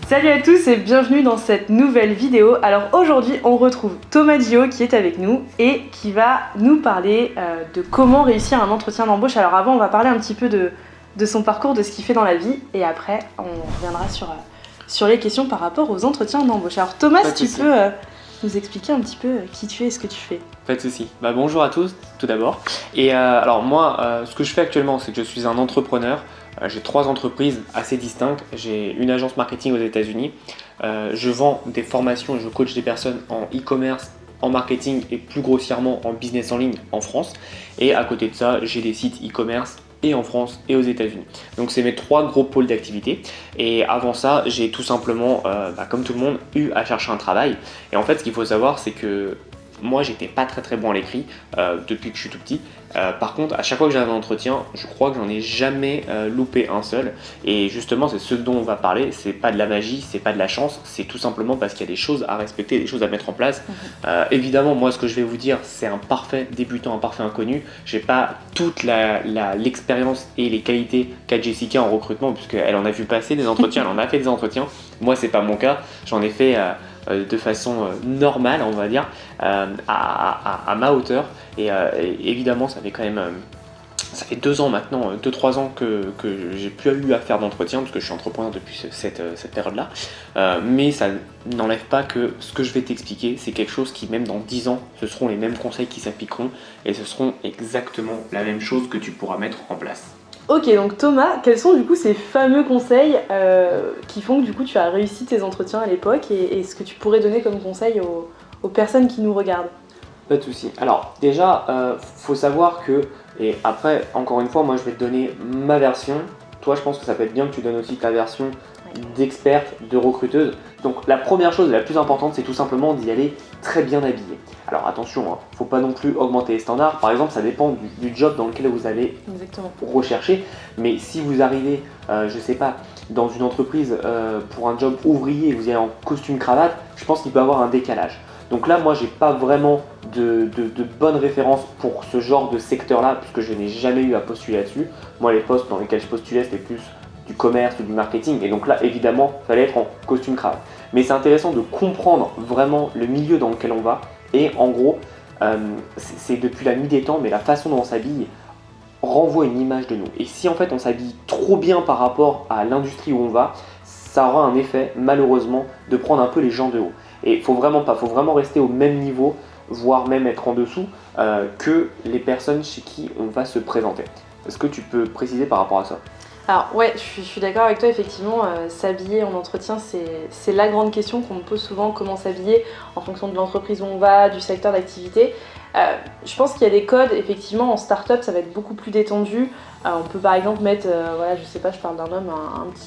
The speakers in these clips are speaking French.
Salut à tous et bienvenue dans cette nouvelle vidéo. Alors aujourd'hui on retrouve Thomas Gio qui est avec nous et qui va nous parler de comment réussir un entretien d'embauche. Alors avant on va parler un petit peu de son parcours, de ce qu'il fait dans la vie et après on reviendra sur les questions par rapport aux entretiens d'embauche. Alors Thomas, si tu peux nous expliquer un petit peu qui tu es et ce que tu fais. Pas de souci. Bonjour à tous tout d'abord. Et alors moi, ce que je fais actuellement, c'est que je suis un entrepreneur. J'ai 3 entreprises assez distinctes. J'ai une agence marketing aux États-Unis. Je vends des formations et je coach des personnes en e-commerce, en marketing et plus grossièrement en business en ligne en France. Et à côté de ça, j'ai des sites e-commerce et en France et aux États-Unis. Donc c'est mes 3 gros pôles d'activité. Et avant ça, j'ai tout simplement, comme tout le monde, eu à chercher un travail. Et en fait, ce qu'il faut savoir, c'est que moi, j'étais pas très bon à l'écrit depuis que je suis tout petit. Par contre, à chaque fois que j'avais un entretien, je crois que j'en ai jamais loupé un seul. Et justement, c'est ce dont on va parler. C'est pas de la magie, c'est pas de la chance. C'est tout simplement parce qu'il y a des choses à respecter, des choses à mettre en place. Évidemment, moi, ce que je vais vous dire, c'est un parfait débutant, un parfait inconnu. J'ai pas toute l'expérience et les qualités qu'a Jessica en recrutement, puisqu'elle en a vu passer des entretiens, elle en a fait des entretiens. Moi, c'est pas mon cas. J'en ai fait de façon normale, on va dire, à ma hauteur. Et évidemment, ça fait quand même ça fait 2 ans maintenant, 2-3 ans que j'ai plus eu à faire d'entretien parce que je suis entrepreneur depuis cette période-là. Mais ça n'enlève pas que ce que je vais t'expliquer, c'est quelque chose qui, même dans 10 ans, ce seront les mêmes conseils qui s'appliqueront et ce seront exactement la même chose que tu pourras mettre en place. Ok, donc Thomas, quels sont du coup ces fameux conseils qui font que du coup tu as réussi tes entretiens à l'époque et ce que tu pourrais donner comme conseil aux personnes qui nous regardent? Pas de souci. Alors déjà, faut savoir que, et après, encore une fois, moi je vais te donner ma version. Toi, je pense que ça peut être bien que tu donnes aussi ta version d'experte, de recruteuse. Donc la première chose, la plus importante, c'est tout simplement d'y aller très bien habillé. Alors attention, faut pas non plus augmenter les standards. Par exemple, ça dépend du job dans lequel vous allez rechercher. Mais si vous arrivez, je sais pas, dans une entreprise pour un job ouvrier et vous y allez en costume cravate, je pense qu'il peut y avoir un décalage. Donc là, moi, j'ai pas vraiment de bonnes références pour ce genre de secteur-là, puisque je n'ai jamais eu à postuler là-dessus. Moi, les postes dans lesquels je postulais, c'était plus du commerce ou du marketing. Et donc là, évidemment, il fallait être en costume cravate. Mais c'est intéressant de comprendre vraiment le milieu dans lequel on va. Et en gros, c'est depuis la nuit des temps, mais la façon dont on s'habille renvoie une image de nous. Et si en fait on s'habille trop bien par rapport à l'industrie où on va, ça aura un effet, malheureusement, de prendre un peu les gens de haut. Et il faut vraiment rester au même niveau, voire même être en dessous que les personnes chez qui on va se présenter. Est-ce que tu peux préciser par rapport à ça ? Alors ouais, je suis d'accord avec toi, effectivement, s'habiller en entretien, c'est la grande question qu'on me pose souvent, comment s'habiller en fonction de l'entreprise où on va, du secteur d'activité. Je pense qu'il y a des codes, effectivement, en start-up, ça va être beaucoup plus détendu. On peut par exemple mettre, je sais pas, je parle d'un homme,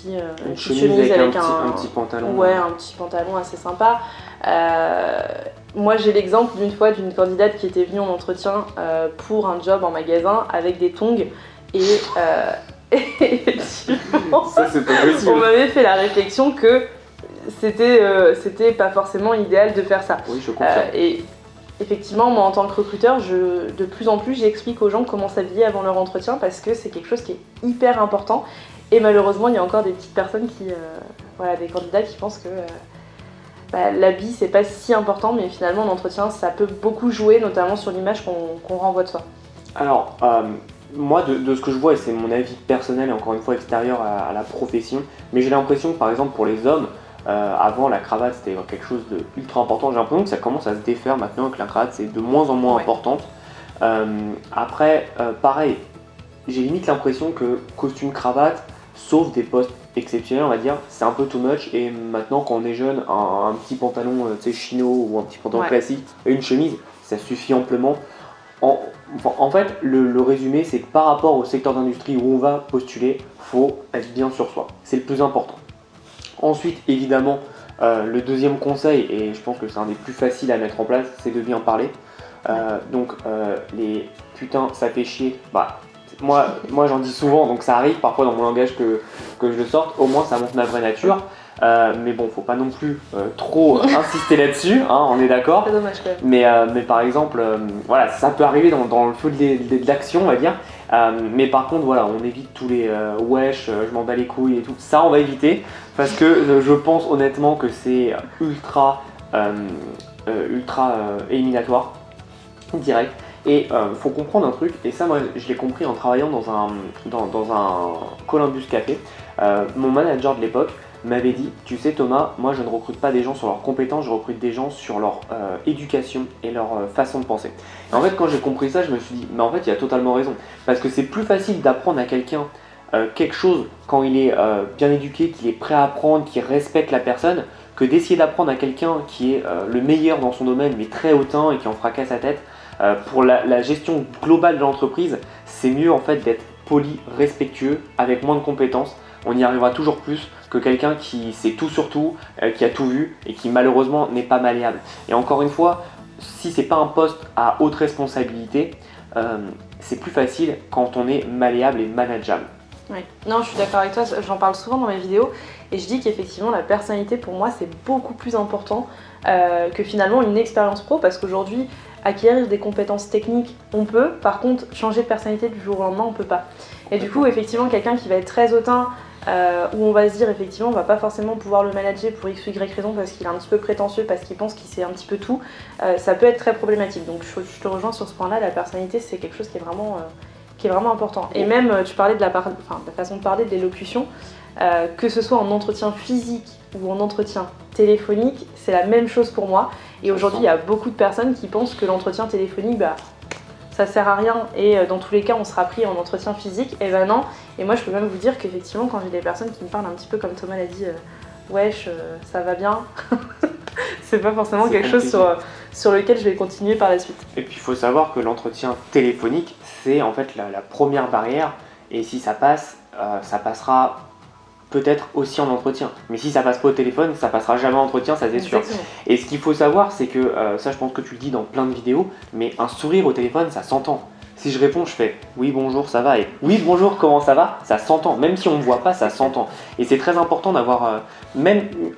une petite chemise avec un petit pantalon. Ouais, un petit pantalon assez sympa. Moi, j'ai l'exemple d'une fois d'une candidate qui était venue en entretien pour un job en magasin avec des tongs et effectivement, ça, c'est pas possible. On m'avait fait la réflexion que c'était pas forcément idéal de faire ça. Oui, je comprends. Et effectivement, moi en tant que recruteur, de plus en plus j'explique aux gens comment s'habiller avant leur entretien parce que c'est quelque chose qui est hyper important. Et malheureusement, il y a encore des petites personnes des candidats qui pensent que l'habit c'est pas si important, mais finalement l'entretien ça peut beaucoup jouer, notamment sur l'image qu'on renvoie de soi. Alors, moi, de ce que je vois, et c'est mon avis personnel et encore une fois extérieur à la profession, mais j'ai l'impression que par exemple pour les hommes, avant la cravate c'était quelque chose d'ultra important. J'ai l'impression que ça commence à se défaire maintenant, que la cravate c'est de moins en moins importante. Après, pareil, j'ai limite l'impression que costume cravate, sauf des postes exceptionnels, on va dire, c'est un peu too much. Et maintenant, quand on est jeune, un petit pantalon chino ou un petit pantalon classique et une chemise, ça suffit amplement. En fait, le résumé, c'est que par rapport au secteur d'industrie où on va postuler, faut être bien sur soi. C'est le plus important. Ensuite, évidemment, le deuxième conseil, et je pense que c'est un des plus faciles à mettre en place, c'est de bien parler. Les putains, ça fait chier. Moi j'en dis souvent, donc ça arrive parfois dans mon langage que je le sorte. Au moins, ça montre ma vraie nature. Mais bon, faut pas non plus trop insister là-dessus, on est d'accord. C'est dommage quand même. Mais par exemple, ça peut arriver dans le feu de l'action, on va dire. Mais par contre, voilà, on évite tous les wesh, je m'en bats les couilles et tout. Ça, on va éviter parce que je pense honnêtement que c'est ultra éliminatoire, direct. Et faut comprendre un truc, et ça, moi, je l'ai compris en travaillant dans un Columbus Café. Mon manager de l'époque m'avait dit, tu sais Thomas, moi je ne recrute pas des gens sur leurs compétences, je recrute des gens sur leur éducation et leur façon de penser. Et en fait, quand j'ai compris ça, je me suis dit, mais en fait, il a totalement raison. Parce que c'est plus facile d'apprendre à quelqu'un quelque chose quand il est bien éduqué, qu'il est prêt à apprendre, qu'il respecte la personne, que d'essayer d'apprendre à quelqu'un qui est le meilleur dans son domaine, mais très hautain et qui en fracasse sa tête. Pour la gestion globale de l'entreprise, c'est mieux en fait d'être poli, respectueux, avec moins de compétences. On y arrivera toujours plus que quelqu'un qui sait tout sur tout, qui a tout vu et qui malheureusement n'est pas malléable. Et encore une fois, si c'est pas un poste à haute responsabilité, c'est plus facile quand on est malléable et manageable. Oui. Non, je suis d'accord avec toi, j'en parle souvent dans mes vidéos et je dis qu'effectivement la personnalité pour moi c'est beaucoup plus important que finalement une expérience pro, parce qu'aujourd'hui acquérir des compétences techniques on peut, par contre changer de personnalité du jour au lendemain on peut pas. Et du coup effectivement quelqu'un qui va être très hautain, où on va se dire effectivement on va pas forcément pouvoir le manager pour x ou y raison parce qu'il est un petit peu prétentieux, parce qu'il pense qu'il sait un petit peu tout, ça peut être très problématique. Donc je te rejoins sur ce point là, la personnalité c'est quelque chose qui est vraiment important. Et même, tu parlais de la façon de parler, de l'élocution, que ce soit en entretien physique ou en entretien téléphonique, c'est la même chose pour moi. Et aujourd'hui, il y a beaucoup de personnes qui pensent que l'entretien téléphonique, ça sert à rien et dans tous les cas, on sera pris en entretien physique. Et ben non. Et moi, je peux même vous dire qu'effectivement, quand j'ai des personnes qui me parlent un petit peu comme Thomas l'a dit, wesh, ça va bien, c'est pas forcément quelque chose sur lequel je vais continuer par la suite. Et puis il faut savoir que l'entretien téléphonique, c'est en fait la première barrière, et si ça passe, ça passera peut-être aussi en entretien. Mais si ça passe pas au téléphone, ça passera jamais en entretien, ça c'est sûr. Exactement. Et ce qu'il faut savoir, c'est que, ça je pense que tu le dis dans plein de vidéos, mais un sourire au téléphone, ça s'entend. Si je réponds, je fais oui bonjour ça va et oui bonjour comment ça va, ça s'entend. Même si on ne voit pas, ça s'entend. Et c'est très important d'avoir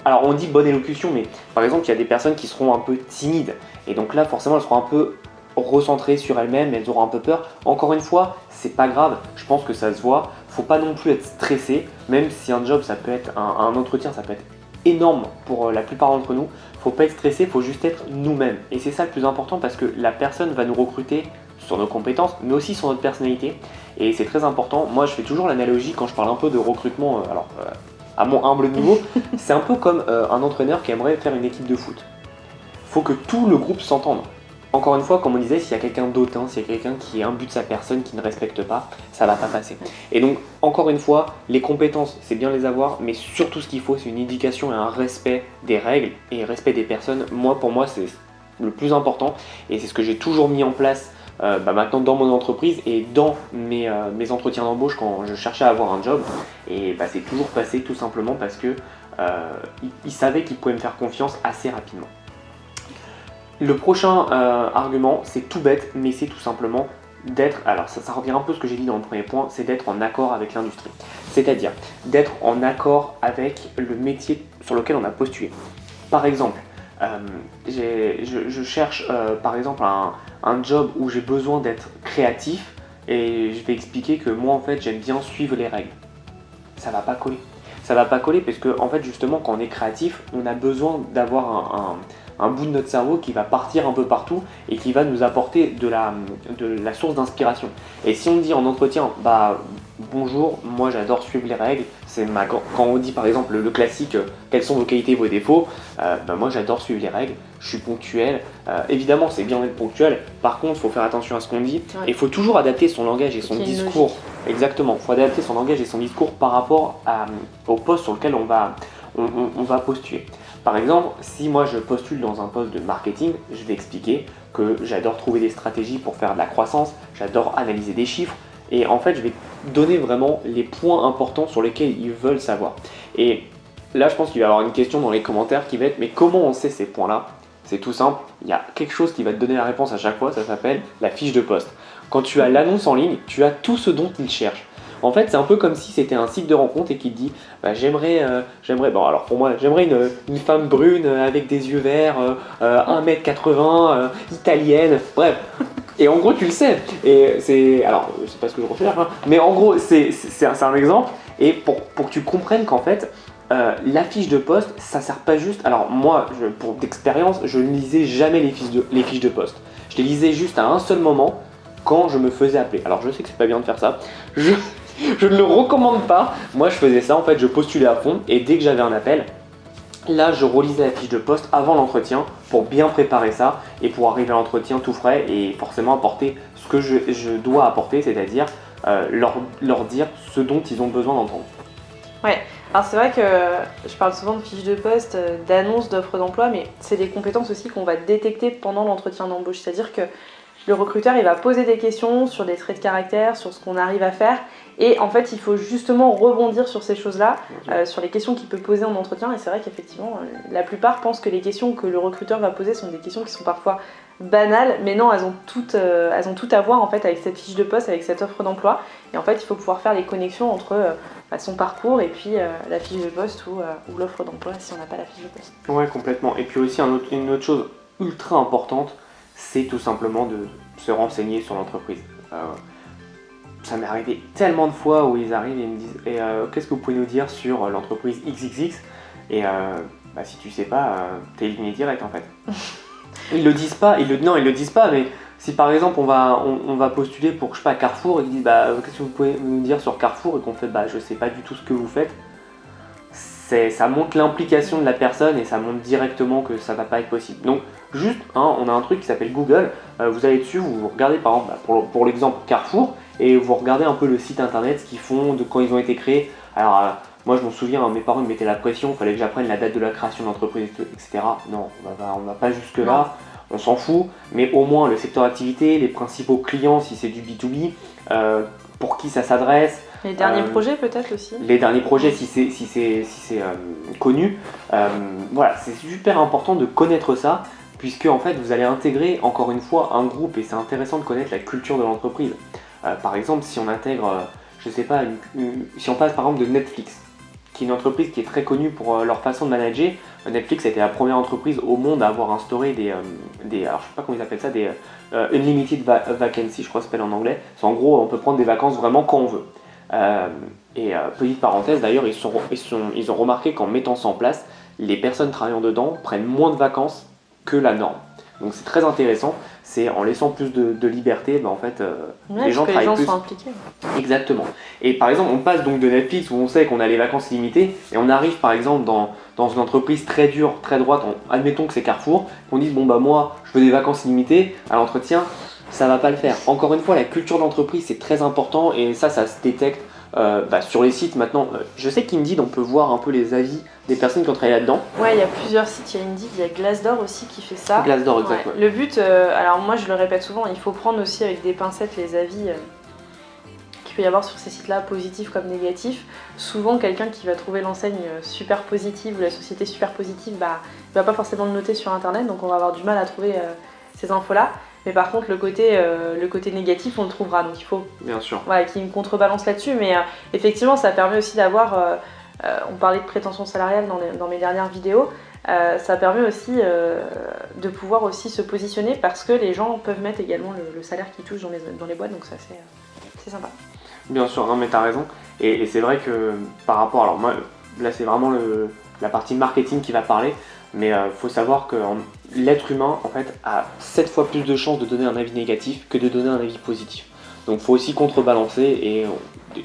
alors on dit bonne élocution, mais par exemple il y a des personnes qui seront un peu timides. Et donc là forcément elles seront un peu recentrées sur elles-mêmes, elles auront un peu peur. Encore une fois, c'est pas grave, je pense que ça se voit. Faut pas non plus être stressé, même si un job ça peut être un entretien, ça peut être énorme pour la plupart d'entre nous. Faut pas être stressé, faut juste être nous-mêmes. Et c'est ça le plus important, parce que la personne va nous recruter sur nos compétences, mais aussi sur notre personnalité. Et c'est très important. Moi, je fais toujours l'analogie quand je parle un peu de recrutement, à mon humble niveau, c'est un peu comme un entraîneur qui aimerait faire une équipe de foot. Faut que tout le groupe s'entende. Encore une fois, comme on disait, s'il y a quelqu'un d'autant, s'il y a quelqu'un qui imbue de sa personne, qui ne respecte pas, ça va pas passer. Et donc, encore une fois, les compétences, c'est bien les avoir, mais surtout ce qu'il faut, c'est une éducation et un respect des règles et un respect des personnes. Pour moi, c'est le plus important, et c'est ce que j'ai toujours mis en place maintenant dans mon entreprise et dans mes entretiens d'embauche quand je cherchais à avoir un job. Et c'est toujours passé tout simplement parce que ils savaient qu'ils pouvaient me faire confiance assez rapidement. Le prochain argument, c'est tout bête, mais c'est tout simplement d'être, alors ça revient un peu à ce que j'ai dit dans le premier point, c'est d'être en accord avec l'industrie. C'est-à-dire d'être en accord avec le métier sur lequel on a postulé. Par exemple, je cherche par exemple un job où j'ai besoin d'être créatif, et je vais expliquer que moi en fait j'aime bien suivre les règles. Ça va pas coller. Ça va pas coller parce que en fait justement quand on est créatif, on a besoin d'avoir un bout de notre cerveau qui va partir un peu partout et qui va nous apporter de la source d'inspiration. Et si on dit en entretien, bonjour, moi j'adore suivre les règles, quand on dit par exemple le classique, quelles sont vos qualités et vos défauts, moi j'adore suivre les règles, je suis ponctuel, évidemment c'est bien d'être ponctuel, par contre il faut faire attention à ce qu'on dit, et il faut toujours adapter son langage et son discours. Exactement, il faut adapter son langage et son discours par rapport au poste sur lequel on va postuler. Par exemple, si moi je postule dans un poste de marketing, je vais expliquer que j'adore trouver des stratégies pour faire de la croissance, j'adore analyser des chiffres, et en fait je vais donner vraiment les points importants sur lesquels ils veulent savoir. Et là je pense qu'il va y avoir une question dans les commentaires qui va être, mais comment on sait ces points-là ? C'est tout simple, il y a quelque chose qui va te donner la réponse à chaque fois, ça s'appelle la fiche de poste. Quand tu as l'annonce en ligne, tu as tout ce dont ils cherchent. En fait, c'est un peu comme si c'était un site de rencontre et qu'il te dit j'aimerais une femme brune avec des yeux verts, 1m80, italienne, bref. Et en gros, tu le sais. Et c'est. Alors, c'est pas ce que je recherche, hein, mais en gros, c'est un exemple. Et pour que tu comprennes qu'en fait, la fiche de poste, ça sert pas juste. Alors, moi, pour d'expérience, je ne lisais jamais les fiches de poste. Je les lisais juste à un seul moment quand je me faisais appeler. Alors, je sais que c'est pas bien de faire ça. Je ne le recommande pas. Moi, je faisais ça. En fait, je postulais à fond. Et dès que j'avais un appel, là, je relisais la fiche de poste avant l'entretien pour bien préparer ça et pour arriver à l'entretien tout frais et forcément apporter ce que je dois apporter, c'est-à-dire leur dire ce dont ils ont besoin d'entendre. Ouais, alors c'est vrai que je parle souvent de fiches de poste, d'annonces, d'offres d'emploi, mais c'est des compétences aussi qu'on va détecter pendant l'entretien d'embauche. C'est-à-dire que le recruteur, il va poser des questions sur des traits de caractère, sur ce qu'on arrive à faire. Et en fait, il faut justement rebondir sur ces choses-là, sur les questions qu'il peut poser en entretien. Et c'est vrai qu'effectivement, la plupart pensent que les questions que le recruteur va poser sont des questions qui sont parfois banales. Mais non, elles ont tout à voir en fait avec cette fiche de poste, avec cette offre d'emploi. Et en fait, il faut pouvoir faire les connexions entre son parcours et puis la fiche de poste ou l'offre d'emploi si on n'a pas la fiche de poste. Ouais, complètement. Et puis aussi, une autre chose ultra importante, c'est tout simplement de se renseigner sur l'entreprise. Ça m'est arrivé tellement de fois où ils arrivent et ils me disent qu'est-ce que vous pouvez nous dire sur l'entreprise XXX et si tu sais pas, t'es éliminé direct en fait. Ils le disent pas, ils le disent pas, mais si par exemple on va postuler pour je sais pas Carrefour et qu'ils disent qu'est-ce que vous pouvez nous dire sur Carrefour et qu'on fait je sais pas du tout ce que vous faites, ça montre l'implication de la personne et ça montre directement que ça va pas être possible. Donc juste, on a un truc qui s'appelle Google, vous allez dessus, vous regardez par exemple pour l'exemple Carrefour et vous regardez un peu le site internet, ce qu'ils font, de quand ils ont été créés. Alors moi je m'en souviens, mes parents me mettaient la pression, il fallait que j'apprenne la date de la création de l'entreprise, etc. Non, on va pas jusque là, on s'en fout, mais au moins le secteur d'activité, les principaux clients si c'est du B2B, pour qui ça s'adresse. Les derniers projets peut-être aussi. Les derniers projets si c'est connu. Voilà, c'est super important de connaître ça, puisque en fait vous allez intégrer encore une fois un groupe et c'est intéressant de connaître la culture de l'entreprise. Par exemple, si on intègre, je sais pas, si on passe par exemple de Netflix, qui est une entreprise qui est très connue pour leur façon de manager. Netflix a été la première entreprise au monde à avoir instauré alors je sais pas comment ils appellent ça, des unlimited vacancy, je crois que ça s'appelle en anglais. C'est en gros, on peut prendre des vacances vraiment quand on veut. Petite parenthèse d'ailleurs, ils ont remarqué qu'en mettant ça en place, les personnes travaillant dedans prennent moins de vacances que la norme. Donc c'est très intéressant, c'est en laissant plus de liberté, en fait, les gens travaillent plus. Sont impliqués. Exactement. Et par exemple, on passe donc de Netflix où on sait qu'on a les vacances limitées et on arrive par exemple dans une entreprise très dure, très droite, admettons que c'est Carrefour, qu'on dise moi je veux des vacances limitées à l'entretien, ça va pas le faire. Encore une fois, la culture d'entreprise c'est très important et ça se détecte sur les sites maintenant. Je sais qu'Indeed, on peut voir un peu les avis des personnes qui ont travaillé là-dedans. Ouais, il y a plusieurs sites, il y a Indeed, il y a Glassdoor aussi qui fait ça. Glassdoor, exact. Ouais. Le but, alors moi je le répète souvent, il faut prendre aussi avec des pincettes les avis qu'il peut y avoir sur ces sites-là, positifs comme négatifs. Souvent, quelqu'un qui va trouver l'enseigne super positive ou la société super positive, il va pas forcément le noter sur internet, donc on va avoir du mal à trouver ces infos-là. Mais par contre, le côté négatif, on le trouvera. Donc il faut bien sûr qu'il y ait une contrebalance là-dessus. Mais effectivement, ça permet aussi d'avoir... on parlait de prétention salariale dans mes dernières vidéos. Ça permet aussi de pouvoir aussi se positionner parce que les gens peuvent mettre également le salaire qu'ils touchent dans les boîtes. Donc ça, c'est sympa. Bien sûr, non mais t'as raison. Et c'est vrai que par rapport... Alors moi, là c'est vraiment la partie marketing qui va parler. Mais faut savoir que l'être humain en fait a 7 fois plus de chances de donner un avis négatif que de donner un avis positif. Donc faut aussi contrebalancer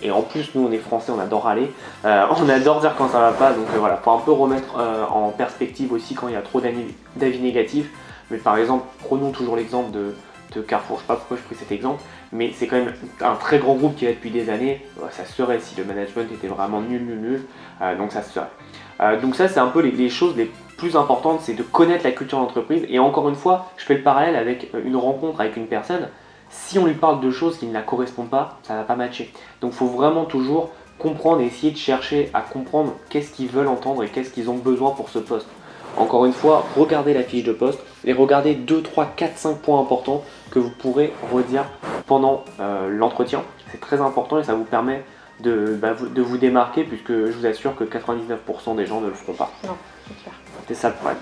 et en plus nous on est français, on adore râler, on adore dire quand ça va pas, donc voilà, faut un peu remettre en perspective aussi quand il y a trop d'avis négatifs. Mais par exemple, prenons toujours l'exemple de Carrefour, je sais pas pourquoi je pris cet exemple, mais c'est quand même un très grand groupe qui est là depuis des années, ça se serait si le management était vraiment nul, donc ça se serait. Donc ça c'est un peu les choses les plus importantes, c'est de connaître la culture d'entreprise. Et encore une fois, je fais le parallèle avec une rencontre avec une personne. Si on lui parle de choses qui ne la correspondent pas, ça va pas matcher. Donc il faut vraiment toujours comprendre et essayer de chercher à comprendre qu'est-ce qu'ils veulent entendre et qu'est-ce qu'ils ont besoin pour ce poste. Encore une fois, regardez la fiche de poste et regardez 2, 3, 4, 5 points importants que vous pourrez redire pendant l'entretien. C'est très important et ça vous permet de vous démarquer, puisque je vous assure que 99% des gens ne le feront pas. Non, c'est clair. C'est ça le problème.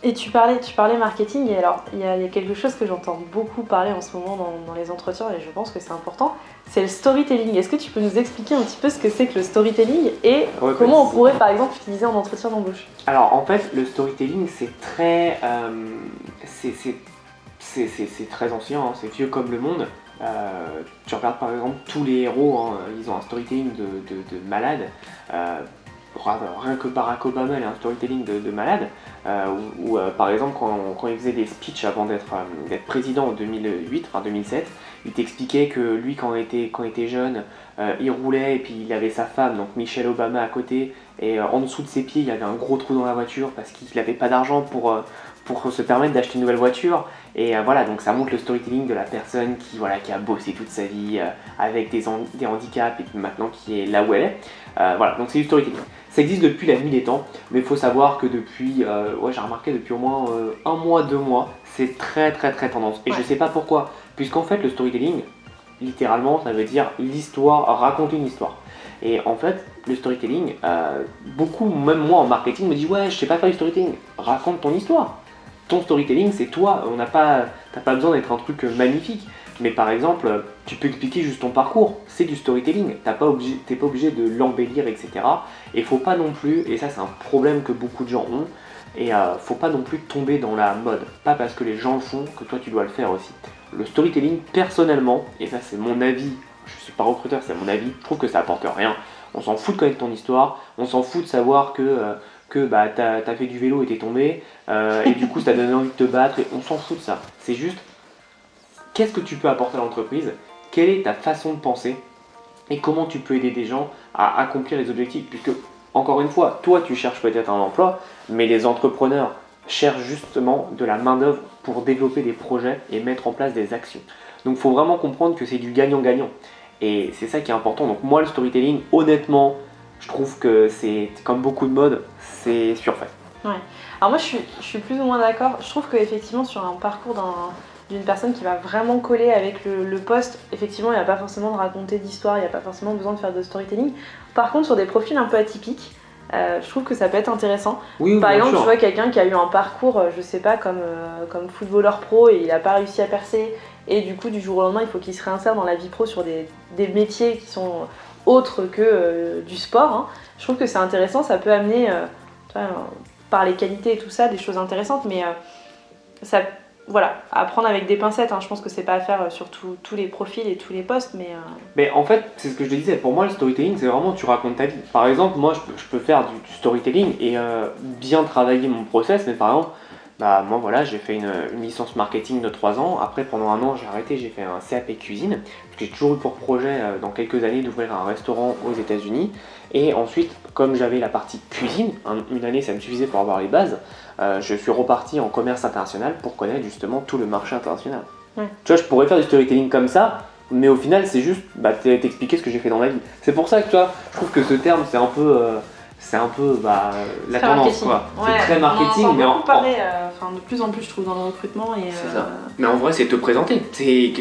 Et tu parlais marketing, et alors il y a quelque chose que j'entends beaucoup parler en ce moment dans les entretiens, et je pense que c'est important, c'est le storytelling. Est-ce que tu peux nous expliquer un petit peu ce que c'est que le storytelling et Ouais, comment on pourrait par exemple l'utiliser en entretien d'embauche? Alors en fait, le storytelling c'est très, c'est très ancien, hein, c'est vieux comme le monde. Tu regardes par exemple tous les héros, hein, ils ont un storytelling de malade. Rien que Barack Obama, il a un storytelling de malade. Par exemple, quand il faisait des speeches avant d'être président en 2008, enfin 2007, il t'expliquait que lui, quand il était jeune, il roulait et puis il avait sa femme, donc Michelle Obama, à côté, et en dessous de ses pieds, il y avait un gros trou dans la voiture parce qu'il n'avait pas d'argent pour se permettre d'acheter une nouvelle voiture. Et voilà, donc ça montre le storytelling de la personne qui a bossé toute sa vie avec des handicaps et puis maintenant qui est là où elle est. Voilà, donc c'est du storytelling. Ça existe depuis la nuit des temps, mais il faut savoir que depuis, j'ai remarqué depuis au moins un mois, 2 mois, c'est très très très tendance. Et je sais pas pourquoi, puisqu'en fait le storytelling, littéralement, ça veut dire l'histoire, raconter une histoire. Et en fait, le storytelling, beaucoup, même moi en marketing, me dit ouais, je sais pas faire du storytelling. Raconte ton histoire. Ton storytelling, c'est toi. T'as pas besoin d'être un truc magnifique. Mais par exemple, tu peux expliquer juste ton parcours. C'est du storytelling. T'es pas obligé de l'embellir, etc. Et faut pas non plus, et ça c'est un problème que beaucoup de gens ont, et faut pas non plus tomber dans la mode. Pas parce que les gens le font que toi tu dois le faire aussi. Le storytelling, personnellement, et ça c'est mon avis, je suis pas recruteur, c'est mon avis, je trouve que ça apporte rien. On s'en fout de connaître ton histoire, on s'en fout de savoir que t'as fait du vélo et t'es tombé, et du coup ça t'a donné envie de te battre, et on s'en fout de ça. C'est juste, qu'est-ce que tu peux apporter à l'entreprise, quelle est ta façon de penser, et comment tu peux aider des gens à accomplir les objectifs. Puisque, encore une fois, toi tu cherches peut-être un emploi, mais les entrepreneurs cherchent justement de la main-d'œuvre pour développer des projets et mettre en place des actions. Donc il faut vraiment comprendre que c'est du gagnant-gagnant. Et c'est ça qui est important. Donc moi, le storytelling, honnêtement, je trouve que c'est comme beaucoup de modes, c'est surfait. Ouais. Alors moi je suis plus ou moins d'accord. Je trouve qu'effectivement sur un parcours d'une personne qui va vraiment coller avec le poste, effectivement il n'y a pas forcément de raconter d'histoire, il n'y a pas forcément besoin de faire de storytelling. Par contre sur des profils un peu atypiques, je trouve que ça peut être intéressant. Oui, Par exemple, sûr. tu vois quelqu'un qui a eu un parcours, je sais pas, comme footballeur pro et il n'a pas réussi à percer, et du coup du jour au lendemain il faut qu'il se réinsère dans la vie pro sur des métiers qui sont autres que du sport. Hein. Je trouve que c'est intéressant, ça peut amener, tu vois, par les qualités et tout ça, des choses intéressantes, mais ça, voilà, à prendre avec des pincettes. Hein. Je pense que c'est pas à faire sur tous les profils et tous les postes, mais... Mais en fait, c'est ce que je te disais, pour moi le storytelling c'est vraiment tu racontes ta vie. Par exemple, moi je peux faire du storytelling et bien travailler mon process, mais par exemple, moi voilà, j'ai fait une licence marketing de 3 ans, après pendant un an j'ai arrêté, j'ai fait un CAP cuisine, parce que j'ai toujours eu pour projet dans quelques années d'ouvrir un restaurant aux États-Unis. Et ensuite, comme j'avais la partie cuisine, une année ça me suffisait pour avoir les bases, je suis reparti en commerce international pour connaître justement tout le marché international. Ouais. Tu vois, je pourrais faire du storytelling comme ça, mais au final c'est juste t'expliquer ce que j'ai fait dans ma vie. C'est pour ça que tu vois, je trouve que ce terme c'est un peu la tendance marketing. quoi. Ouais, c'est très marketing, on en mais entend parler, de plus en plus je trouve dans le recrutement. Et, c'est ça. Mais en vrai c'est te présenter.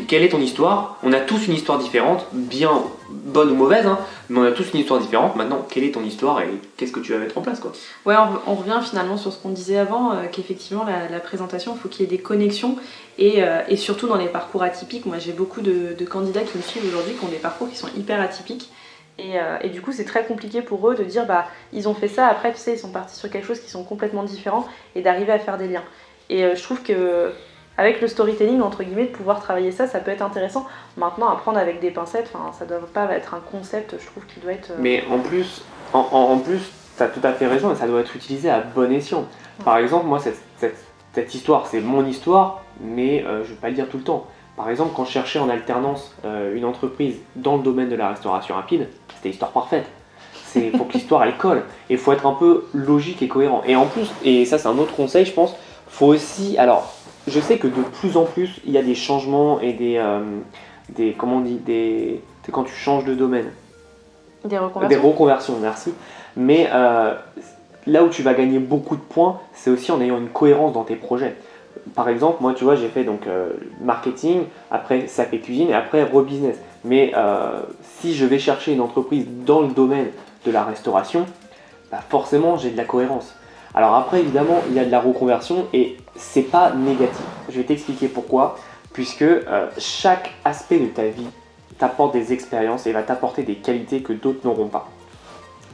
Quelle est ton histoire? On a tous une histoire différente, bien bonne ou mauvaise, hein, mais on a tous une histoire différente. Maintenant, quelle est ton histoire et qu'est-ce que tu vas mettre en place quoi? Ouais, on revient finalement sur ce qu'on disait avant, qu'effectivement la présentation, il faut qu'il y ait des connexions et surtout dans les parcours atypiques. Moi j'ai beaucoup de candidats qui me suivent aujourd'hui qui ont des parcours qui sont hyper atypiques. Et du coup c'est très compliqué pour eux de dire ils ont fait ça, après tu sais ils sont partis sur quelque chose qui sont complètement différents et d'arriver à faire des liens. Et je trouve que avec le storytelling entre guillemets de pouvoir travailler ça peut être intéressant. Maintenant à prendre avec des pincettes, ça doit pas être un concept, je trouve qu'il doit être... Mais en plus t'as tout à fait raison et ça doit être utilisé à bon escient. Par exemple moi cette histoire c'est mon histoire, mais je vais pas le dire tout le temps. Par exemple, quand je cherchais en alternance une entreprise dans le domaine de la restauration rapide, c'était l'histoire parfaite. Il faut que l'histoire elle colle. Et il faut être un peu logique et cohérent. Et en plus, et ça c'est un autre conseil je pense, faut aussi... Alors, je sais que de plus en plus, il y a des changements et comment on dit, c'est quand tu changes de domaine. Des reconversions. Des reconversions, merci. Mais là où tu vas gagner beaucoup de points, c'est aussi en ayant une cohérence dans tes projets. Par exemple, moi, tu vois, j'ai fait donc marketing, après SAP cuisine et après rebusiness. Mais si je vais chercher une entreprise dans le domaine de la restauration, forcément, j'ai de la cohérence. Alors après, évidemment, il y a de la reconversion et c'est pas négatif. Je vais t'expliquer pourquoi, puisque chaque aspect de ta vie t'apporte des expériences et va t'apporter des qualités que d'autres n'auront pas.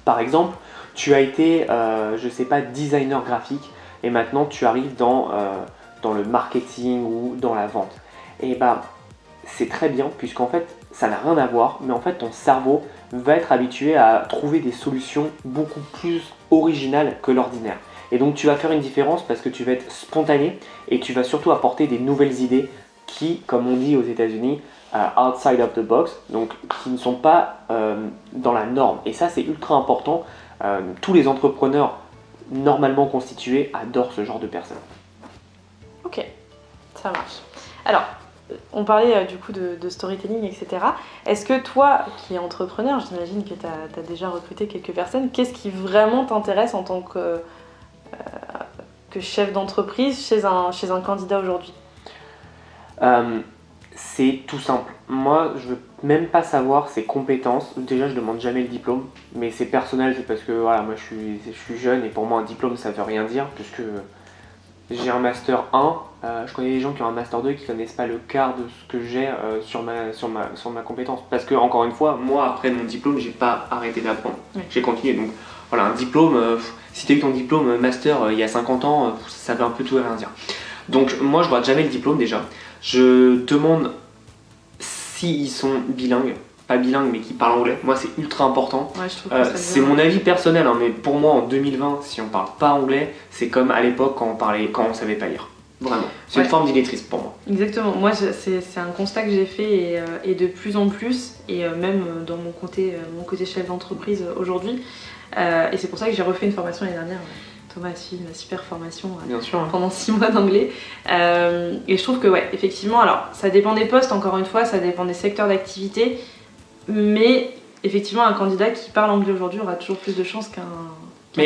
Par exemple, tu as été, je sais pas, designer graphique et maintenant tu arrives dans le marketing ou dans la vente. Et bah, c'est très bien puisqu'en fait, ça n'a rien à voir, mais en fait, ton cerveau va être habitué à trouver des solutions beaucoup plus originales que l'ordinaire. Et donc, tu vas faire une différence parce que tu vas être spontané et tu vas surtout apporter des nouvelles idées qui, comme on dit aux États-Unis, outside of the box, donc qui ne sont pas dans la norme. Et ça, c'est ultra important. Tous les entrepreneurs normalement constitués adorent ce genre de personnes. Ok, ça marche. Alors, on parlait du coup de storytelling, etc. Est-ce que toi, qui es entrepreneur, j'imagine que tu as déjà recruté quelques personnes, qu'est-ce qui vraiment t'intéresse en tant que chef d'entreprise chez un candidat aujourd'hui? C'est tout simple. Moi, je veux même pas savoir ses compétences. Déjà, je demande jamais le diplôme, mais c'est personnel, c'est parce que voilà, moi je suis jeune et pour moi un diplôme ça veut rien dire, puisque j'ai un master 1. Je connais des gens qui ont un master 2 qui connaissent pas le quart de ce que j'ai sur ma compétence. Parce que encore une fois, moi après mon diplôme, j'ai pas arrêté d'apprendre. Oui. J'ai continué. Donc voilà, un diplôme, si tu as eu ton diplôme master il y a 50 ans, ça veut un peu tout et rien dire. Donc moi je regarde jamais le diplôme déjà. Je demande s'ils sont bilingues, pas bilingues mais qui parlent anglais. Moi c'est ultra important. Ouais, je trouve que C'est mon avis personnel, hein, mais pour moi en 2020, si on parle pas anglais, c'est comme à l'époque quand on savait pas lire. Vraiment. C'est une forme d'illettrisme pour moi. Exactement. Moi, c'est un constat que j'ai fait et de plus en plus, et même dans mon côté chef d'entreprise aujourd'hui. Et c'est pour ça que j'ai refait une formation l'année dernière. Thomas a suivi une super formation Bien sûr, hein. pendant 6 mois d'anglais. Et je trouve que, ouais, effectivement, alors ça dépend des postes, encore une fois, ça dépend des secteurs d'activité. Mais effectivement, un candidat qui parle anglais aujourd'hui aura toujours plus de chances qu'un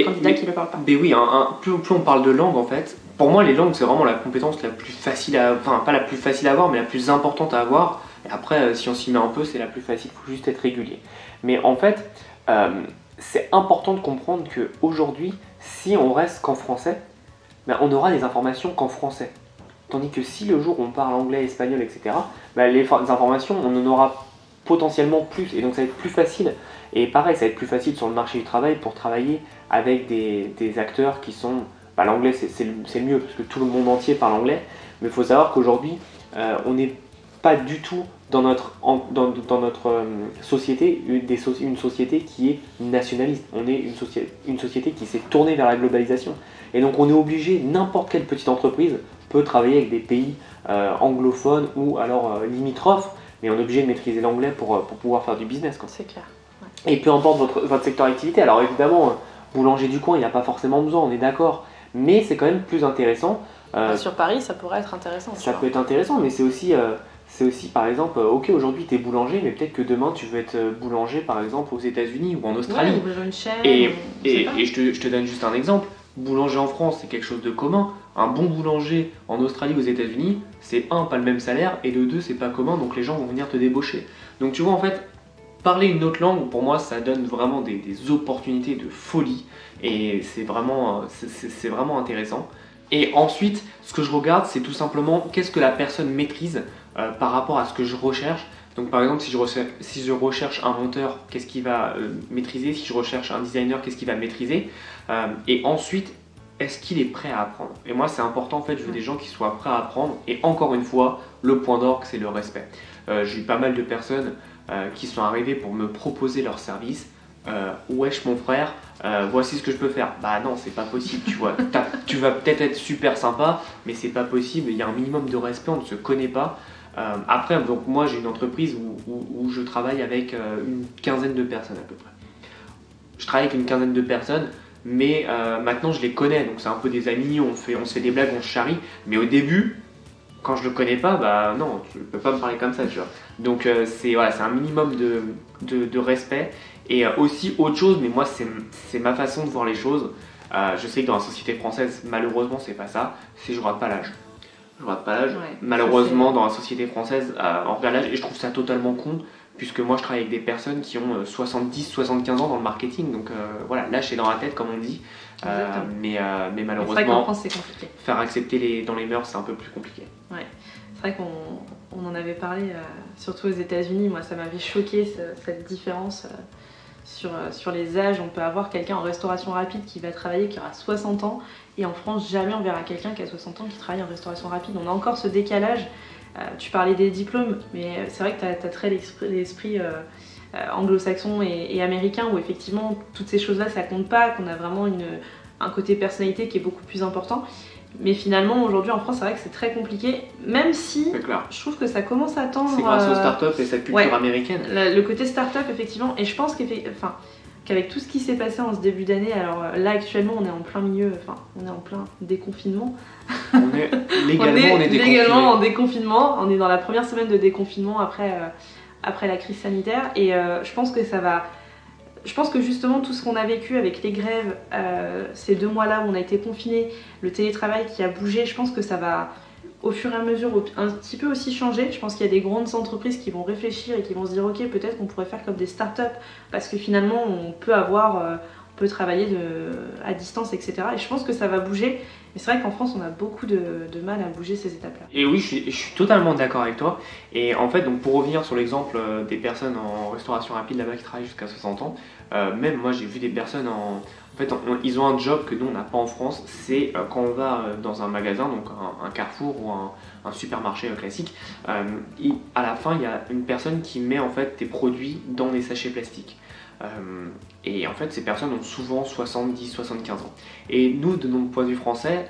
candidat qui ne le parle pas. Mais oui, plus on parle de langue en fait, pour moi les langues c'est vraiment la compétence la plus facile à, enfin pas la plus facile à avoir mais la plus importante à avoir. Et après si on s'y met un peu c'est la plus facile, il faut juste être régulier. Mais en fait c'est important de comprendre qu'aujourd'hui si on reste qu'en français, ben, on aura des informations qu'en français. Tandis que si le jour on parle anglais, espagnol, etc., ben, les informations on en aura potentiellement plus et donc ça va être plus facile. Et pareil, ça va être plus facile sur le marché du travail pour travailler avec des acteurs qui sont... Bah, l'anglais c'est le mieux parce que tout le monde entier parle anglais, mais il faut savoir qu'aujourd'hui on n'est pas du tout dans notre société une société qui est nationaliste. On est une société qui s'est tournée vers la globalisation. Et donc on est obligé, n'importe quelle petite entreprise peut travailler avec des pays anglophones ou alors limitrophes, mais on est obligé de maîtriser l'anglais pour pouvoir faire du business, quoi. C'est clair. Et peu importe votre secteur d'activité, alors évidemment, boulanger du coin, il n'y a pas forcément besoin, on est d'accord, mais c'est quand même plus intéressant. Sur Paris, ça pourrait être intéressant. Ça peut être intéressant, mais c'est aussi par exemple, ok, aujourd'hui tu es boulanger, mais peut-être que demain tu veux être boulanger par exemple aux États-Unis ou en Australie. Ouais, ouvrir une chaîne. Et je te donne juste un exemple. Boulanger en France, c'est quelque chose de commun. Un bon boulanger en Australie ou aux États-Unis, c'est un, pas le même salaire, et de deux, c'est pas commun, donc les gens vont venir te débaucher. Donc tu vois, en fait, parler une autre langue, pour moi, ça donne vraiment des opportunités de folie, et c'est vraiment intéressant. Et ensuite, ce que je regarde, c'est tout simplement qu'est-ce que la personne maîtrise par rapport à ce que je recherche. Donc par exemple, si je recherche un monteur, qu'est-ce qu'il va maîtriser? Si je recherche un designer, qu'est-ce qu'il va maîtriser? Et ensuite, est-ce qu'il est prêt à apprendre? Et moi, c'est important, en fait, je veux des gens qui soient prêts à apprendre. Et encore une fois, le point d'orgue, c'est le respect. J'ai eu pas mal de personnes qui sont arrivées pour me proposer leur service. Wesh mon frère, voici ce que je peux faire. Bah non, c'est pas possible, tu vois. Tu vas peut-être être super sympa, mais c'est pas possible. Il y a un minimum de respect, on ne se connaît pas. Après, donc moi j'ai une entreprise où je travaille avec une quinzaine de personnes à peu près. Je travaille avec une quinzaine de personnes, mais maintenant je les connais, donc c'est un peu des amis, on se fait des blagues, on se charrie. Mais au début, quand je le connais pas, bah non, tu peux pas me parler comme ça, tu vois. Donc c'est un minimum de respect. Et aussi autre chose, mais moi c'est ma façon de voir les choses. Je sais que dans la société française, malheureusement c'est pas ça, c'est je rate pas l'âge. Je rate pas l'âge. Ouais, malheureusement dans la société française, on regarde l'âge et je trouve ça totalement con puisque moi je travaille avec des personnes qui ont 70-75 ans dans le marketing, donc voilà, lâcher dans la tête comme on dit. Mais malheureusement, c'est vrai qu'en France c'est compliqué. Faire accepter dans les mœurs c'est un peu plus compliqué. Ouais. C'est vrai qu'on en avait parlé, surtout aux États-Unis. Moi ça m'avait choqué cette différence sur les âges. On peut avoir quelqu'un en restauration rapide qui va travailler, qui aura 60 ans, et en France jamais on verra quelqu'un qui a 60 ans qui travaille en restauration rapide. On a encore ce décalage. Tu parlais des diplômes, mais c'est vrai que tu as très l'esprit anglo-saxon et américain où effectivement toutes ces choses-là ça compte pas, qu'on a vraiment un côté personnalité qui est beaucoup plus important. Mais finalement aujourd'hui en France c'est vrai que c'est très compliqué, même si je trouve que ça commence à tendre. C'est grâce aux startups et cette culture américaine. Le côté startup effectivement, et je pense qu'avec tout ce qui s'est passé en ce début d'année, alors là actuellement on est en plein milieu, on est en plein déconfinement. On est légalement en déconfinement, on est dans la première semaine de déconfinement après la crise sanitaire, et je pense que justement tout ce qu'on a vécu avec les grèves, ces 2 mois-là où on a été confinés, le télétravail qui a bougé, je pense que ça va au fur et à mesure un petit peu aussi changer. Je pense qu'il y a des grandes entreprises qui vont réfléchir et qui vont se dire ok, peut-être qu'on pourrait faire comme des startups parce que finalement on peut travailler à distance, etc. Et je pense que ça va bouger. Mais c'est vrai qu'en France on a beaucoup de mal à bouger ces étapes-là. Et oui, je suis totalement d'accord avec toi. Et en fait, donc pour revenir sur l'exemple des personnes en restauration rapide là-bas qui travaillent jusqu'à 60 ans, même moi j'ai vu des personnes en fait, ils ont un job que nous on n'a pas en France. C'est quand on va dans un magasin, donc un Carrefour ou un supermarché classique, à la fin il y a une personne qui met en fait tes produits dans des sachets plastiques. Et en fait ces personnes ont souvent 70-75 ans. Et nous, de notre point de vue français,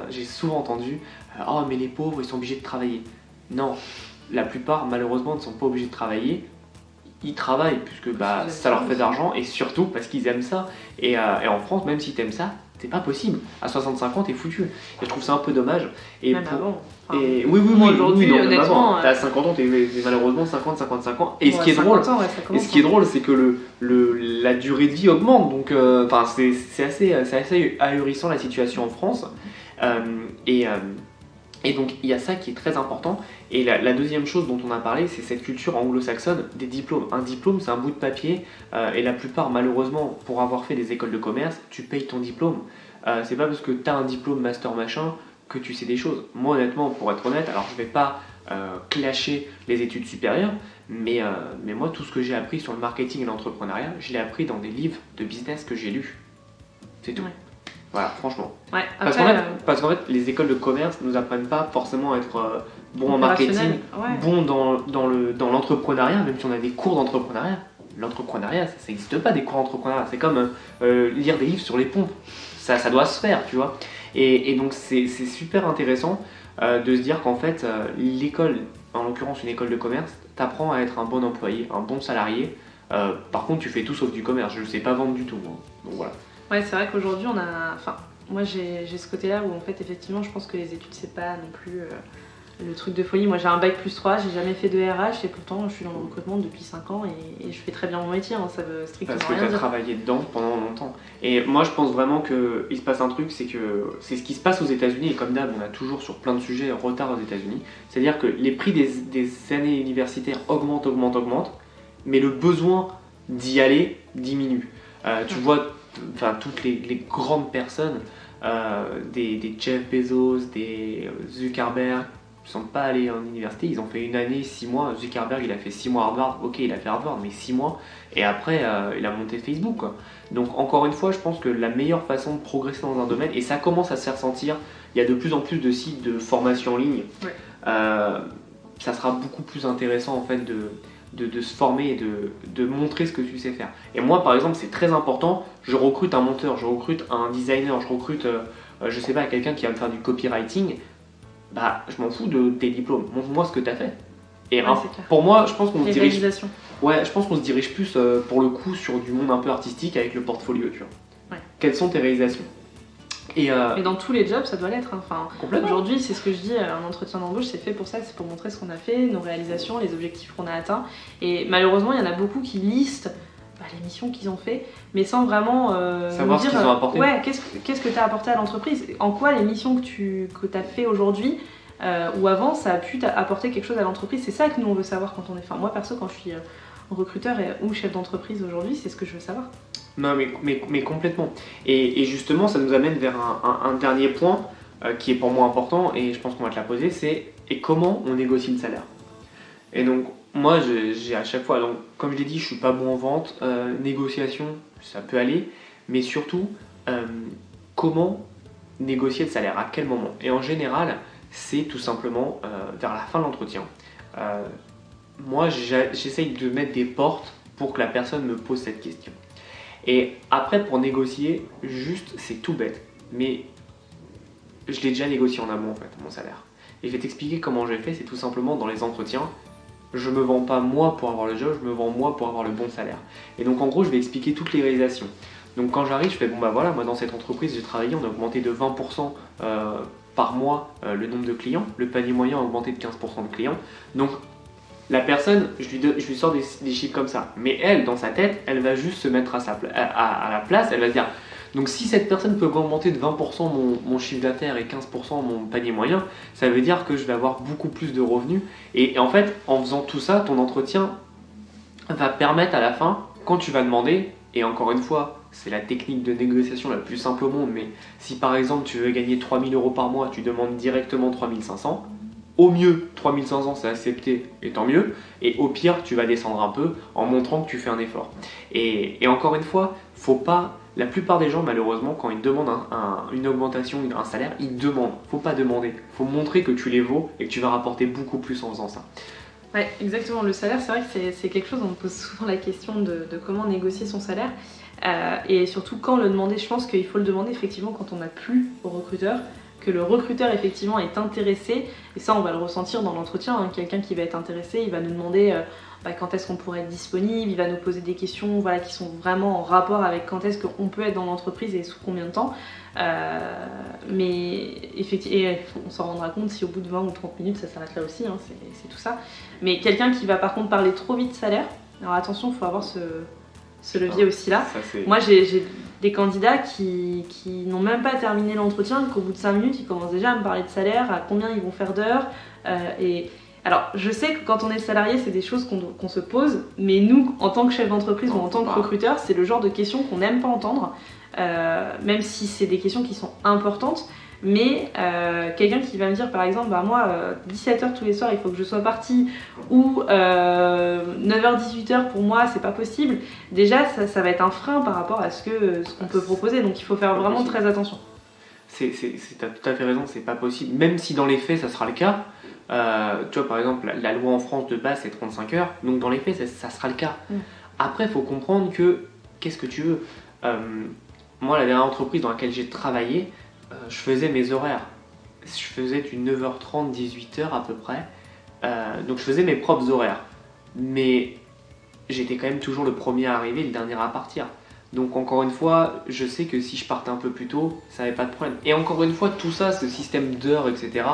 j'ai souvent entendu oh mais les pauvres ils sont obligés de travailler. Non, la plupart malheureusement ne sont pas obligés de travailler. Ils travaillent puisque ça leur fait d'argent, et surtout parce qu'ils aiment ça. Et en France, même si t'aimes ça, c'est pas possible. À 65 ans, t'es foutu. Et je trouve ça un peu dommage. Et même avant. Oui, aujourd'hui, honnêtement, t'as 50 ans, t'es malheureusement 50-55 ans. Et ce qui est drôle, c'est que la durée de vie augmente. Donc, c'est assez ahurissant la situation en France. Et donc il y a ça qui est très important. Et la deuxième chose dont on a parlé, c'est cette culture anglo-saxonne des diplômes. Un diplôme, c'est un bout de papier, et la plupart, malheureusement, pour avoir fait des écoles de commerce, tu payes ton diplôme. C'est pas parce que tu as un diplôme master machin que tu sais des choses. Moi, honnêtement, pour être honnête, alors je vais pas clasher les études supérieures, mais moi, tout ce que j'ai appris sur le marketing et l'entrepreneuriat, je l'ai appris dans des livres de business que j'ai lus. C'est tout. Ouais. Voilà, franchement. Ouais, parce qu'en fait, les écoles de commerce nous apprennent pas forcément à être bons en marketing, bons dans l'entrepreneuriat, même si on a des cours d'entrepreneuriat. L'entrepreneuriat, ça n'existe pas des cours d'entrepreneuriat. C'est comme lire des livres sur les pompes. Ça doit se faire, tu vois. Et donc, c'est super intéressant de se dire qu'en fait, l'école, en l'occurrence une école de commerce, t'apprend à être un bon employé, un bon salarié. Par contre, tu fais tout sauf du commerce. Je ne sais pas vendre du tout. Hein. Donc voilà. Ouais, c'est vrai qu'aujourd'hui, moi j'ai ce côté-là où en fait, effectivement, je pense que les études, c'est pas non plus le truc de folie. Moi, j'ai un bac plus 3, j'ai jamais fait de RH et pourtant, je suis dans le recrutement depuis 5 ans et je fais très bien mon métier. Hein, ça veut strictement rien dire. Parce que tu as travaillé dedans pendant longtemps. Et moi, je pense vraiment qu'il se passe un truc, c'est ce qui se passe aux États-Unis. Et comme d'hab, on a toujours sur plein de sujets retard aux États-Unis. C'est-à-dire que les prix des années universitaires augmentent, mais le besoin d'y aller diminue. Tu vois. Toutes les grandes personnes, des Jeff Bezos, des Zuckerberg, ne sont pas allés en université, ils ont fait une année, 6 mois. Zuckerberg, il a fait 6 mois à Harvard, ok, il a fait Harvard, mais 6 mois, et après, il a monté Facebook, quoi. Donc, encore une fois, je pense que la meilleure façon de progresser dans un domaine, et ça commence à se faire sentir, il y a de plus en plus de sites de formation en ligne, ça sera beaucoup plus intéressant, en fait, de se former et de montrer ce que tu sais faire. Et moi, par exemple, c'est très important, je recrute un monteur, je recrute un designer, je recrute, je sais pas, quelqu'un qui va me faire du copywriting, je m'en fous de tes diplômes, montre-moi ce que tu as fait. Et pour moi, je pense qu'on se dirige... je pense qu'on se dirige plus, pour le coup, sur du monde un peu artistique avec le portfolio, tu vois. Ouais. Quelles sont tes réalisations ? Et dans tous les jobs, ça doit l'être. Hein. Aujourd'hui, c'est ce que je dis, un entretien d'embauche, c'est fait pour ça, c'est pour montrer ce qu'on a fait, nos réalisations, les objectifs qu'on a atteints. Et malheureusement, il y en a beaucoup qui listent les missions qu'ils ont fait, mais sans vraiment savoir ce qu'ils ont apporté. Ouais, qu'est-ce que tu as apporté à l'entreprise ? En quoi les missions que tu as fait aujourd'hui ou avant, ça a pu apporter quelque chose à l'entreprise ? C'est ça que nous, on veut savoir quand on est... moi, perso, quand je suis recruteur ou chef d'entreprise aujourd'hui? C'est ce que je veux savoir. Non, mais complètement. Et justement, ça nous amène vers un dernier point qui est pour moi important, et je pense qu'on va te la poser, c'est et comment on négocie le salaire. Et donc, moi, j'ai à chaque fois, donc, comme je l'ai dit, je suis pas bon en vente, négociation, ça peut aller, mais surtout, comment négocier le salaire, à quel moment. Et en général, c'est tout simplement vers la fin de l'entretien. Moi, j'essaye de mettre des portes pour que la personne me pose cette question. Et après, pour négocier, juste, c'est tout bête, mais je l'ai déjà négocié en amont, en fait, mon salaire. Et je vais t'expliquer comment j'ai fait, c'est tout simplement dans les entretiens, je me vends pas moi pour avoir le job, je me vends moi pour avoir le bon salaire. Et donc en gros, je vais expliquer toutes les réalisations. Donc quand j'arrive, je fais bon bah voilà, moi dans cette entreprise j'ai travaillé, on a augmenté de 20% par mois le nombre de clients, le panier moyen a augmenté de 15% de clients. Donc la personne, je lui sors des chiffres comme ça. Mais elle, dans sa tête, elle va juste se mettre à la place, elle va se dire donc si cette personne peut augmenter de 20% mon chiffre d'affaires et 15% mon panier moyen, ça veut dire que je vais avoir beaucoup plus de revenus. Et en fait, en faisant tout ça, ton entretien va permettre à la fin, quand tu vas demander, et encore une fois, c'est la technique de négociation la plus simple au monde, mais si par exemple tu veux gagner 3 000 € par mois, tu demandes directement 3 500, au mieux 3 500 c'est accepté et tant mieux, et au pire tu vas descendre un peu en montrant que tu fais un effort. Et encore une fois, faut pas... La plupart des gens, malheureusement, quand ils demandent une augmentation, un salaire, ils demandent. Faut pas demander. Faut montrer que tu les vaux et que tu vas rapporter beaucoup plus en faisant ça. Ouais, exactement. Le salaire, c'est vrai que c'est quelque chose, on me pose souvent la question de comment négocier son salaire. Et surtout, quand le demander, je pense qu'il faut le demander effectivement quand on n'a plus au recruteur, que le recruteur effectivement est intéressé. Et ça, on va le ressentir dans l'entretien. Hein. Quelqu'un qui va être intéressé, il va nous demander... quand est-ce qu'on pourrait être disponible, il va nous poser des questions qui sont vraiment en rapport avec quand est-ce qu'on peut être dans l'entreprise et sous combien de temps. Mais effectivement, on s'en rendra compte si au bout de 20 ou 30 minutes ça s'arrête là aussi, hein, c'est tout ça. Mais quelqu'un qui va par contre parler trop vite salaire, alors attention, il faut avoir ce levier aussi là. Moi j'ai des candidats qui n'ont même pas terminé l'entretien, qu'au bout de 5 minutes ils commencent déjà à me parler de salaire, à combien ils vont faire d'heures. Alors, je sais que quand on est salarié, c'est des choses qu'on se pose, mais nous, en tant que chef d'entreprise ou en tant que recruteur, c'est le genre de questions qu'on n'aime pas entendre, même si c'est des questions qui sont importantes. Mais quelqu'un qui va me dire, par exemple, moi, 17h tous les soirs, il faut que je sois partie, ou 9h-18h pour moi, c'est pas possible. Déjà, ça va être un frein par rapport à ce qu'on peut proposer, donc il faut faire vraiment très attention. T'as tout à fait raison, c'est pas possible, même si dans les faits, ça sera le cas. Tu vois, par exemple, la loi en France de base c'est 35 heures, donc dans les faits ça sera le cas. Après, il faut comprendre que, qu'est-ce que tu veux, moi la dernière entreprise dans laquelle j'ai travaillé, je faisais mes horaires, je faisais du 9h30, 18h à peu près, donc je faisais mes propres horaires, mais j'étais quand même toujours le premier à arriver, le dernier à partir. Donc encore une fois, je sais que si je partais un peu plus tôt, ça n'avait pas de problème. Et encore une fois, tout ça, ce système d'heures, etc.,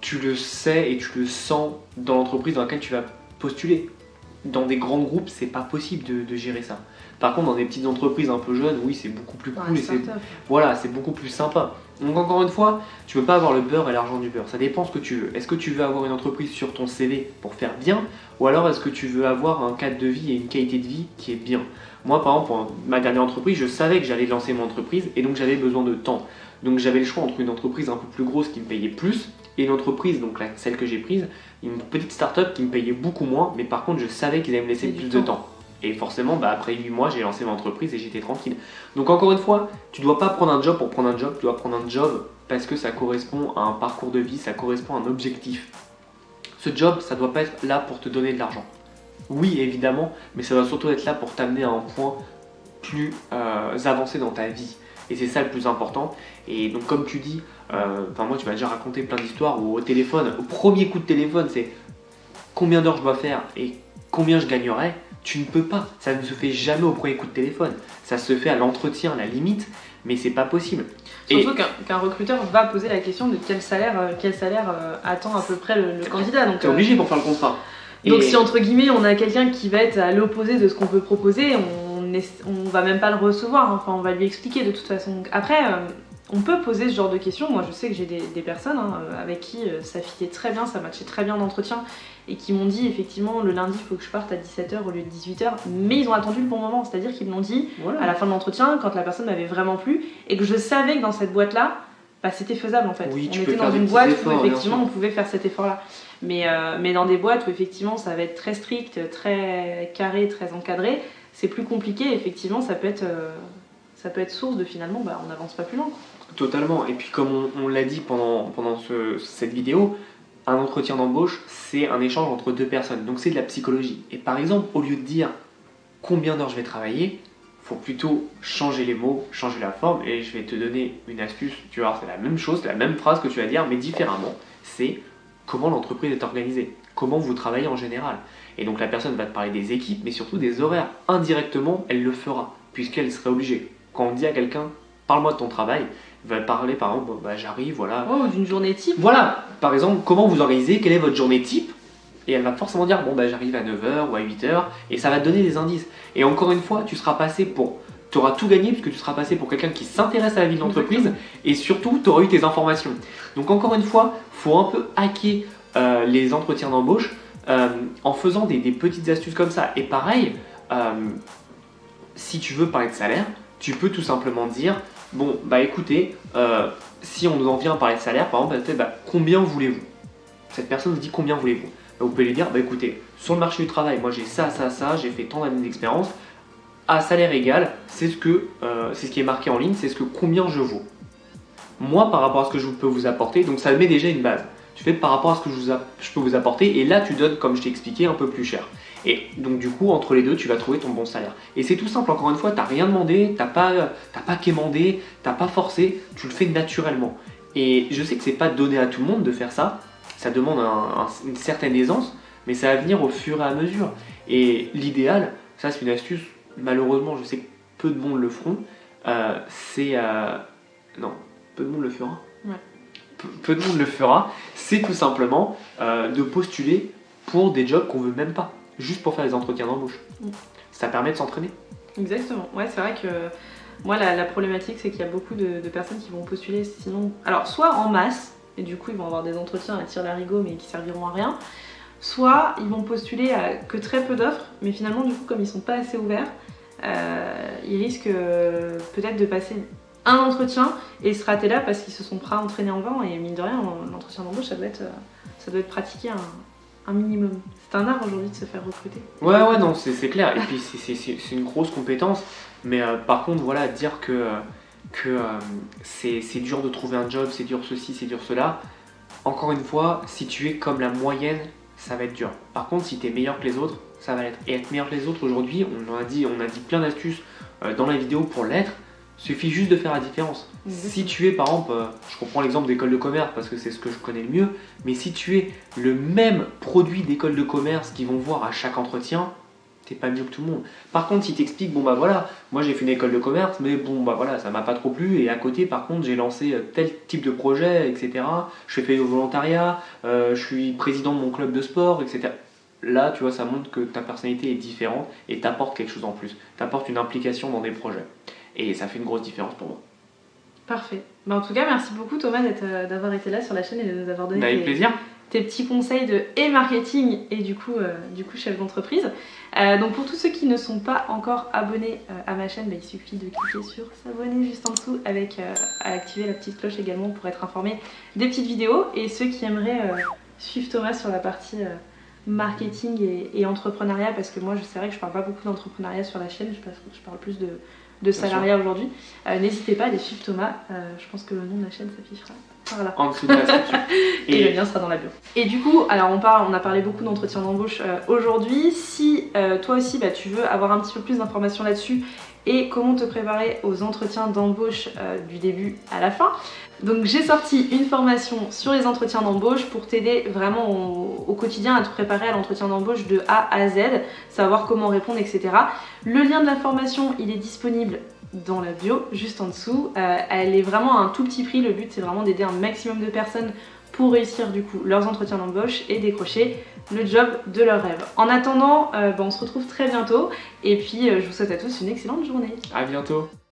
tu le sais et tu le sens dans l'entreprise dans laquelle tu vas postuler. Dans des grands groupes, c'est pas possible de gérer ça. Par contre, dans des petites entreprises un peu jeunes, oui, c'est beaucoup plus cool et c'est beaucoup plus sympa. Donc encore une fois, tu peux pas avoir le beurre et l'argent du beurre. Ça dépend ce que tu veux. Est-ce que tu veux avoir une entreprise sur ton CV pour faire bien, ou alors est-ce que tu veux avoir un cadre de vie et une qualité de vie qui est bien? Moi, par exemple, pour ma dernière entreprise, je savais que j'allais lancer mon entreprise et donc j'avais besoin de temps. Donc j'avais le choix entre une entreprise un peu plus grosse qui me payait plus et une entreprise, donc celle que j'ai prise, une petite start-up qui me payait beaucoup moins, mais par contre je savais qu'ils allaient me laisser plus de temps. Et forcément, après 8 mois, j'ai lancé mon entreprise et j'étais tranquille. Donc encore une fois, tu dois pas prendre un job pour prendre un job, tu dois prendre un job parce que ça correspond à un parcours de vie, ça correspond à un objectif. Ce job, ça doit pas être là pour te donner de l'argent. Oui, évidemment, mais ça doit surtout être là pour t'amener à un point plus avancé dans ta vie. Et c'est ça le plus important. Et donc comme tu dis, moi tu m'as déjà raconté plein d'histoires où au téléphone, au premier coup de téléphone, c'est combien d'heures je dois faire et combien je gagnerai. Tu ne peux pas, ça ne se fait jamais au premier coup de téléphone. Ça se fait à l'entretien, à la limite, mais c'est pas possible. Surtout qu'un recruteur va poser la question de quel salaire attend à peu près le candidat. Donc t'es obligé pour faire le contrat. Donc si entre guillemets on a quelqu'un qui va être à l'opposé de ce qu'on peut proposer, on va même pas le recevoir, enfin on va lui expliquer de toute façon. Après, on peut poser ce genre de questions. Moi je sais que j'ai des personnes avec qui ça fitait très bien, ça matchait très bien l'entretien et qui m'ont dit effectivement le lundi il faut que je parte à 17h au lieu de 18h, mais ils ont attendu le bon moment, c'est-à-dire qu'ils me l'ont dit à la fin de l'entretien quand la personne m'avait vraiment plu et que je savais que dans cette boîte-là, bah, c'était faisable en fait. Oui, on était dans une boîte où effectivement on pouvait faire cet effort-là. Mais dans des boîtes où effectivement ça va être très strict, très carré, très encadré, c'est plus compliqué, effectivement ça peut être source de finalement on n'avance pas plus loin. Totalement, et puis comme on l'a dit pendant cette vidéo, un entretien d'embauche c'est un échange entre deux personnes, donc c'est de la psychologie. Et par exemple, au lieu de dire combien d'heures je vais travailler, faut plutôt changer les mots, changer la forme, et je vais te donner une astuce, tu vois, c'est la même chose, la même phrase que tu vas dire, mais différemment. C'est comment l'entreprise est organisée, comment vous travaillez en général. Et donc la personne va te parler des équipes, mais surtout des horaires. Indirectement, elle le fera, puisqu'elle serait obligée. Quand on dit à quelqu'un, parle-moi de ton travail, il va parler par exemple, j'arrive, voilà. Oh, d'une journée type. Voilà, par exemple, comment vous organisez, quelle est votre journée type. Et elle va forcément dire, j'arrive à 9h ou à 8h, et ça va te donner des indices. Et encore une fois, tu auras tout gagné, puisque tu seras passé pour quelqu'un qui s'intéresse à la vie de l'entreprise, et surtout, tu auras eu tes informations. Donc encore une fois, il faut un peu hacker les entretiens d'embauche en faisant des petites astuces comme ça. Et pareil, si tu veux parler de salaire, tu peux tout simplement dire, écoutez, si on en vient à parler de salaire, par exemple, combien voulez-vous? Cette personne vous dit combien voulez-vous? Vous pouvez lui dire, écoutez, sur le marché du travail, moi j'ai ça, j'ai fait tant d'années d'expérience, à salaire égal, c'est ce qui est marqué en ligne, c'est combien je vaux. Moi, par rapport à ce que je peux vous apporter, donc ça met déjà une base. Tu fais par rapport à ce que je peux vous apporter, et là tu donnes, comme je t'ai expliqué, un peu plus cher. Et donc du coup, entre les deux, tu vas trouver ton bon salaire. Et c'est tout simple, encore une fois, t'as rien demandé, t'as pas quémandé, t'as pas forcé, tu le fais naturellement. Et je sais que c'est pas donné à tout le monde de faire ça, ça demande une certaine aisance, mais ça va venir au fur et à mesure. Et l'idéal, ça c'est une astuce, malheureusement je sais que peu de monde le feront, non, peu de monde le fera. Ouais. Peu de monde le fera, c'est tout simplement de postuler pour des jobs qu'on veut même pas, juste pour faire des entretiens d'embauche. Ça permet de s'entraîner. Exactement, ouais, c'est vrai que moi la problématique c'est qu'il y a beaucoup de personnes qui vont postuler sinon, alors soit en masse, et du coup ils vont avoir des entretiens à tire-larigot mais qui serviront à rien, soit ils vont postuler à que très peu d'offres, mais finalement du coup comme ils sont pas assez ouverts, ils risquent peut-être de passer un entretien et se rater là parce qu'ils se sont pas entraînés en vain, et mine de rien l'entretien d'embauche ça doit être pratiqué un minimum. C'est un art aujourd'hui de se faire recruter. Ouais, non, c'est clair, et puis c'est une grosse compétence, mais par contre voilà, dire que c'est dur de trouver un job, c'est dur ceci, c'est dur cela, encore une fois, si tu es comme la moyenne, ça va être dur. Par contre, si tu es meilleur que les autres, ça va l'être. Et être meilleur que les autres aujourd'hui, on a dit plein d'astuces dans la vidéo pour l'être, suffit juste de faire la différence. Si tu es par exemple, je reprends l'exemple d'école de commerce parce que c'est ce que je connais le mieux, mais si tu es le même produit d'école de commerce qu'ils vont voir à chaque entretien, t'es pas mieux que tout le monde. Par contre, si t'expliques, moi j'ai fait une école de commerce, mais ça m'a pas trop plu, et à côté par contre j'ai lancé tel type de projet, etc. Je fais du volontariat, je suis président de mon club de sport, etc. Là, tu vois, ça montre que ta personnalité est différente et t'apportes quelque chose en plus. T'apportes une implication dans des projets. Et ça fait une grosse différence pour moi. Parfait. En tout cas, merci beaucoup Thomas d'avoir été là sur la chaîne et de nous avoir donné avec plaisir. Tes petits conseils de marketing et du coup chef d'entreprise. Donc pour tous ceux qui ne sont pas encore abonnés à ma chaîne, il suffit de cliquer sur s'abonner juste en dessous avec à activer la petite cloche également pour être informé des petites vidéos. Et ceux qui aimeraient suivre Thomas sur la partie marketing et entrepreneuriat, parce que moi c'est vrai que je parle pas beaucoup d'entrepreneuriat sur la chaîne, je parle plus de salariat aujourd'hui. N'hésitez pas à aller suivre Thomas, je pense que le nom de la chaîne s'affichera par là. En dessous de la structure. Et le lien sera dans la bio. Et du coup, alors on a parlé beaucoup d'entretien d'embauche aujourd'hui. Si toi aussi tu veux avoir un petit peu plus d'informations là-dessus et comment te préparer aux entretiens d'embauche du début à la fin, donc j'ai sorti une formation sur les entretiens d'embauche pour t'aider vraiment au quotidien à te préparer à l'entretien d'embauche de A à Z, savoir comment répondre, etc. Le lien de la formation, il est disponible dans la bio, juste en dessous. Elle est vraiment à un tout petit prix, le but c'est vraiment d'aider un maximum de personnes pour réussir du coup leurs entretiens d'embauche et décrocher le job de leur rêve. En attendant, on se retrouve très bientôt et puis je vous souhaite à tous une excellente journée. À bientôt.